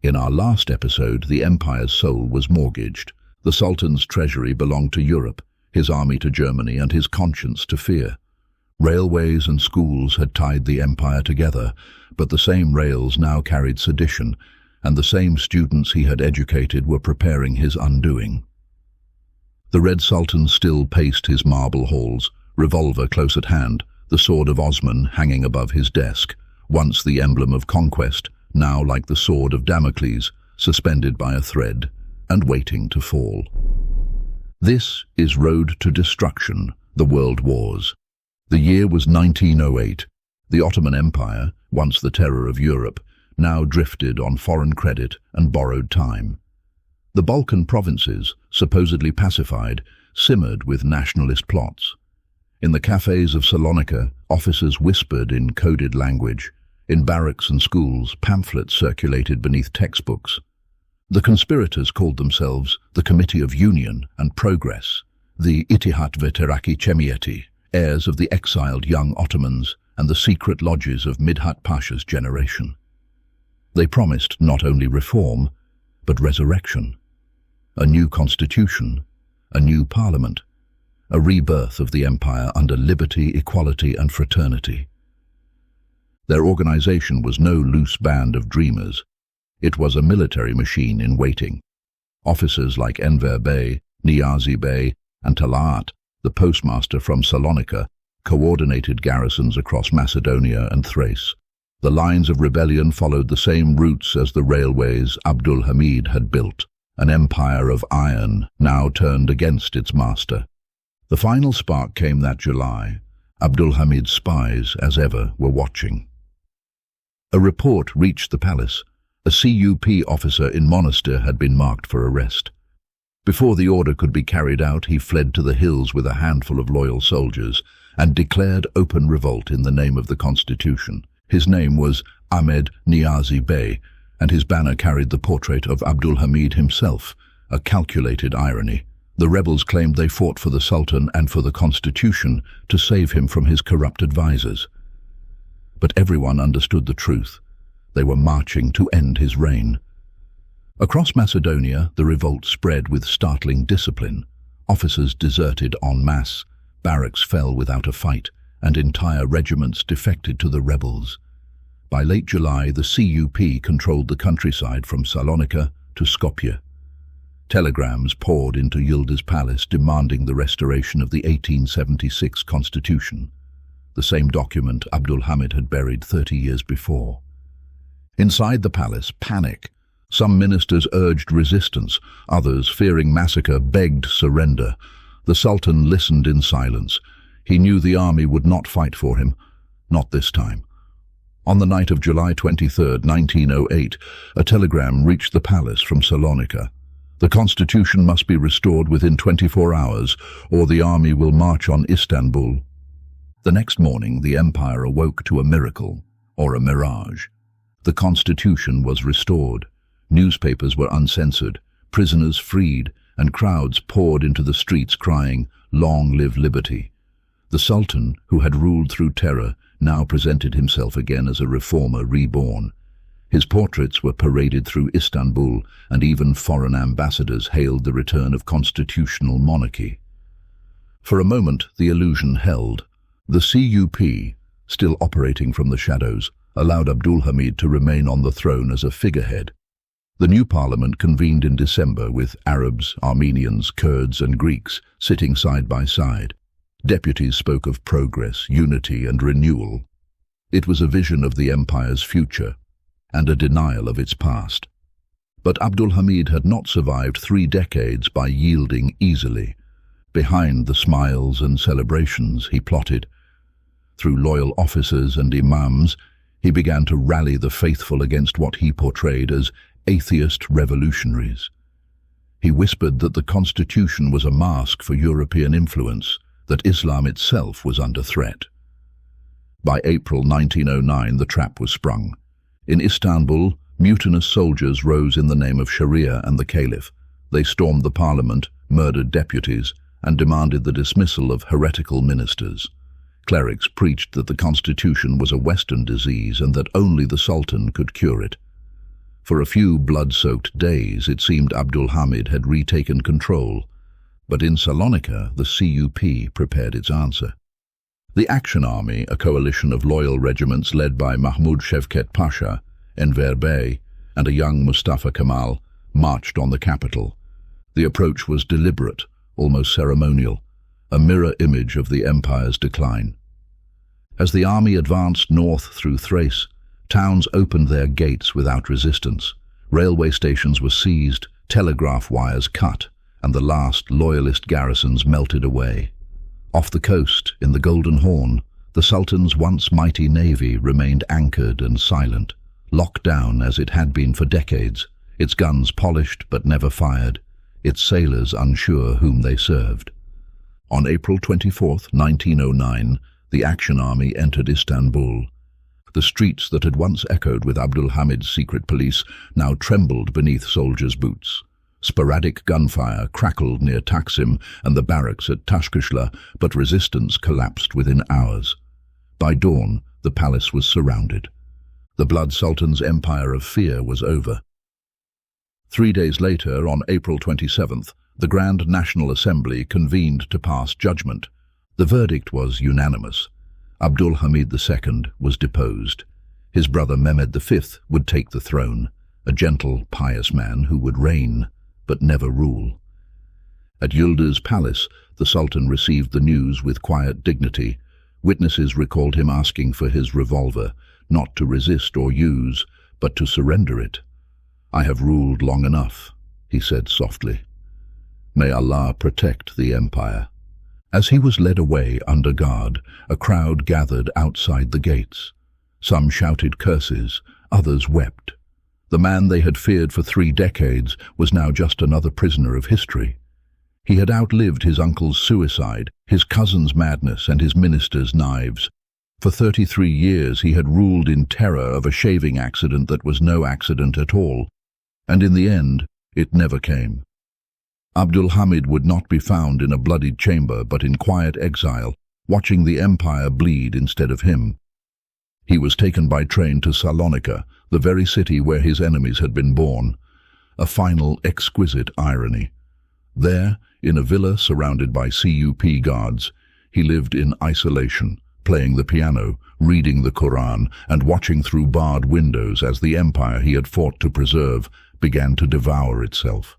In our last episode, the empire's soul was mortgaged. The Sultan's treasury belonged to Europe, his army to Germany, and his conscience to fear. Railways and schools had tied the empire together, but the same rails now carried sedition, and the same students he had educated were preparing his undoing. The Red Sultan still paced his marble halls, revolver close at hand, the sword of Osman hanging above his desk, once the emblem of conquest, now like the sword of Damocles, suspended by a thread and waiting to fall. This is Road to Destruction, the World Wars. The year was 1908. The Ottoman Empire, once the terror of Europe, now drifted on foreign credit and borrowed time. The Balkan provinces, supposedly pacified, simmered with nationalist plots. In the cafes of Salonika, officers whispered in coded language. In barracks and schools, pamphlets circulated beneath textbooks. The conspirators called themselves the Committee of Union and Progress, the Ittihat ve Terakki Cemiyeti, heirs of the exiled young Ottomans and the secret lodges of Midhat Pasha's generation. They promised not only reform, but resurrection, a new constitution, a new parliament, a rebirth of the empire under liberty, equality, and fraternity. Their organization was no loose band of dreamers. It was a military machine in waiting. Officers like Enver Bey, Niyazi Bey, and Talat, the postmaster from Salonika, coordinated garrisons across Macedonia and Thrace. The lines of rebellion followed the same routes as the railways Abdulhamid had built, an empire of iron now turned against its master. The final spark came that July. Abdulhamid's spies, as ever, were watching. A report reached the palace. A CUP officer in Monastir had been marked for arrest. Before the order could be carried out, he fled to the hills with a handful of loyal soldiers and declared open revolt in the name of the constitution. His name was Ahmed Niyazi Bey, and his banner carried the portrait of Abdulhamid himself, a calculated irony. The rebels claimed they fought for the Sultan and for the constitution to save him from his corrupt advisors. But everyone understood the truth. They were marching to end his reign. Across Macedonia, the revolt spread with startling discipline. Officers deserted en masse, barracks fell without a fight, and entire regiments defected to the rebels. By late July, the CUP controlled the countryside from Salonika to Skopje. Telegrams poured into Yildiz Palace demanding the restoration of the 1876 constitution, the same document Abdulhamid had buried 30 years before. Inside the palace, panic. Some ministers urged resistance, others, fearing massacre, begged surrender. The Sultan listened in silence. He knew the army would not fight for him, not this time. On the night of July 23, 1908, a telegram reached the palace from Salonika. The constitution must be restored within 24 hours, or the army will march on Istanbul. The next morning, the empire awoke to a miracle, or a mirage. The constitution was restored. Newspapers were uncensored, prisoners freed, and crowds poured into the streets crying, "Long live liberty." The Sultan, who had ruled through terror, now presented himself again as a reformer reborn. His portraits were paraded through Istanbul, and even foreign ambassadors hailed the return of constitutional monarchy. For a moment, the illusion held. The CUP, still operating from the shadows, allowed Abdulhamid to remain on the throne as a figurehead. The new parliament convened in December with Arabs, Armenians, Kurds, and Greeks sitting side by side. Deputies spoke of progress, unity, and renewal. It was a vision of the empire's future and a denial of its past. But Abdulhamid had not survived 3 decades by yielding easily. Behind the smiles and celebrations, he plotted. Through loyal officers and imams, he began to rally the faithful against what he portrayed as atheist revolutionaries. He whispered that the constitution was a mask for European influence, that Islam itself was under threat. By April 1909, the trap was sprung. In Istanbul, mutinous soldiers rose in the name of Sharia and the Caliph. They stormed the parliament, murdered deputies, and demanded the dismissal of heretical ministers. Clerics preached that the constitution was a Western disease and that only the Sultan could cure it. For a few blood-soaked days, it seemed Abdulhamid had retaken control, but in Salonika, the CUP prepared its answer. The Action Army, a coalition of loyal regiments led by Mahmud Shevket Pasha, Enver Bey, and a young Mustafa Kemal, marched on the capital. The approach was deliberate, almost ceremonial, a mirror image of the empire's decline. As the army advanced north through Thrace, towns opened their gates without resistance. Railway stations were seized, telegraph wires cut, and the last loyalist garrisons melted away. Off the coast, in the Golden Horn, the Sultan's once mighty navy remained anchored and silent, locked down as it had been for decades, its guns polished but never fired, its sailors unsure whom they served. On April 24, 1909, the Action Army entered Istanbul. The streets that had once echoed with Abdulhamid's secret police now trembled beneath soldiers' boots. Sporadic gunfire crackled near Taksim and the barracks at Taşkışla, but resistance collapsed within hours. By dawn, the palace was surrounded. The Blood Sultan's empire of fear was over. 3 days later, on April 27th, the Grand National Assembly convened to pass judgment. The verdict was unanimous. Abdulhamid II was deposed. His brother Mehmed V would take the throne, a gentle, pious man who would reign, but never rule. At Yıldız Palace, the Sultan received the news with quiet dignity. Witnesses recalled him asking for his revolver, not to resist or use, but to surrender it. "I have ruled long enough," he said softly. "May Allah protect the empire." As he was led away under guard, a crowd gathered outside the gates. Some shouted curses, others wept. The man they had feared for 3 decades was now just another prisoner of history. He had outlived his uncle's suicide, his cousin's madness, and his minister's knives. For 33 years he had ruled in terror of a shaving accident that was no accident at all, and in the end it never came. Abdulhamid would not be found in a bloodied chamber, but in quiet exile, watching the empire bleed instead of him. He was taken by train to Salonika, the very city where his enemies had been born. A final, exquisite irony. There, in a villa surrounded by CUP guards, he lived in isolation, playing the piano, reading the Quran, and watching through barred windows as the empire he had fought to preserve began to devour itself.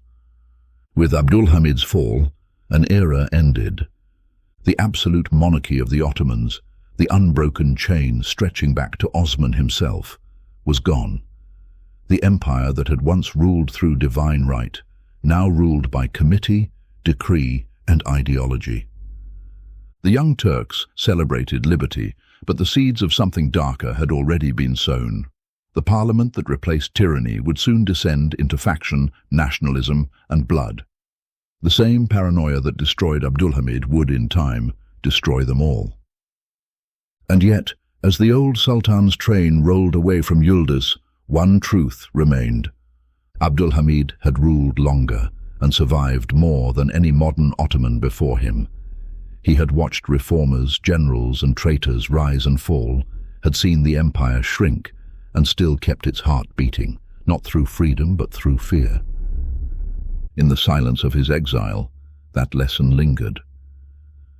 With Abdulhamid's fall, an era ended. The absolute monarchy of the Ottomans, the unbroken chain stretching back to Osman himself, was gone. The empire that had once ruled through divine right, now ruled by committee, decree, and ideology. The Young Turks celebrated liberty, but the seeds of something darker had already been sown. The parliament that replaced tyranny would soon descend into faction, nationalism, and blood. The same paranoia that destroyed Abdulhamid would, in time, destroy them all. And yet, as the old Sultan's train rolled away from Yıldız, one truth remained. Abdulhamid had ruled longer and survived more than any modern Ottoman before him. He had watched reformers, generals, and traitors rise and fall, had seen the empire shrink, and still kept its heart beating, not through freedom but through fear. In the silence of his exile, that lesson lingered.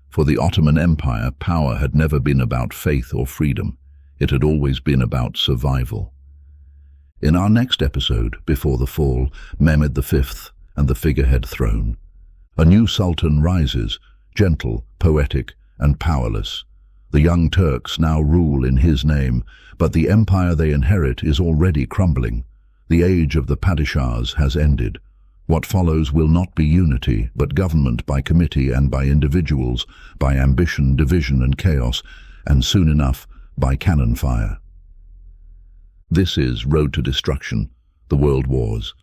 For the Ottoman Empire, power had never been about faith or freedom. It had always been about survival. In our next episode, Before the Fall, Mehmed V and the figurehead throne. A new sultan rises, gentle, poetic, and powerless. The Young Turks now rule in his name, but the empire they inherit is already crumbling. The age of the padishahs has ended. What follows will not be unity, but government by committee and by individuals, by ambition, division, and chaos, and soon enough, by cannon fire. This is Road to Destruction, the World Wars.